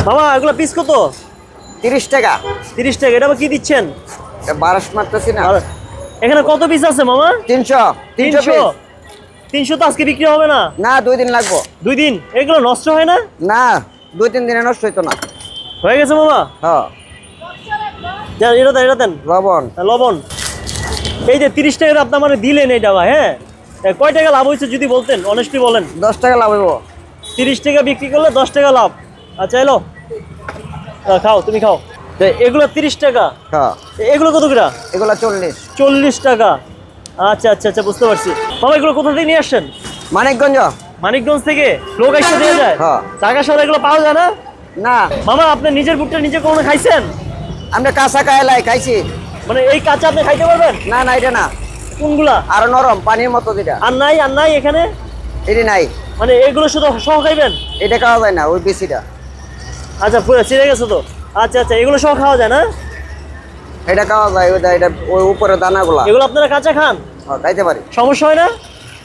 মামা এগুলো পিস কত? 30 টাকা। 30 টাকা। এটা আবার কি দিচ্ছেন? 12 মারতেছি না। এখানে কত পিস আছে মামা? 300 300 পিস। 300 তো আজকে বিক্রি হবে না। না 2 দিন লাগবো। 2 দিন? এগুলো নষ্ট হয় না? না 2-3 দিনে নষ্ট হইতো না। হয়ে গেছে মামা? হ্যাঁ। দেন এটা দেন লবণ। লবণ। এই যে 30 টাকা আপনি মানে দিলেন এইটা ভাই, হ্যাঁ কয় টাকা লাভ হয়েছে যদি বলতেন, অনেস্টলি বলেন। 10 টাকা লাভ হইব। 30 টাকা বিক্রি করলে 10 টাকা লাভ। আচ্ছা এলো খাও, তুমি খাও। এগুলো 30 টাকা। হ্যাঁ। এগুলো কত করে? এগুলা 40। 40 টাকা। আচ্ছা আচ্ছা আচ্ছা, বুঝতে পারছি। মামা এগুলো কোথা থেকে নিয়ে আসছেন? মানিকগঞ্জ। মানিকগঞ্জ থেকে লোক এসে দিয়ে যায়? হ্যাঁ। ঢাকা শহরে এগুলো পাওয়া যায় না? না মামা আপনি নিজের ভুট্টা নিজে কখনো খাইছেন? আমরা কাঁচা কায়লাই খাইছি। মানে এই কাঁচা আপনি খাইতে পারবেন? না না এটা না। কোনগুলা? আরো নরম পানির মতো যেটা। আর নাই এখানে? এটি নাই। মানে এগুলো শুধু সহ খাইবেন? এটা খাওয়া যায় না, ওই বেশিটা। আচ্ছা পুরো চিড়ে গেছে তো। আচ্ছা আচ্ছা, এগুলো সহ খাওয়া যায় না? এটা খাওয়া যায়, ওইটা এটা ওই উপরে দানাগুলা। এগুলো আপনারা কাঁচা খান? খাইতে পারি। সমস্যা হয় না?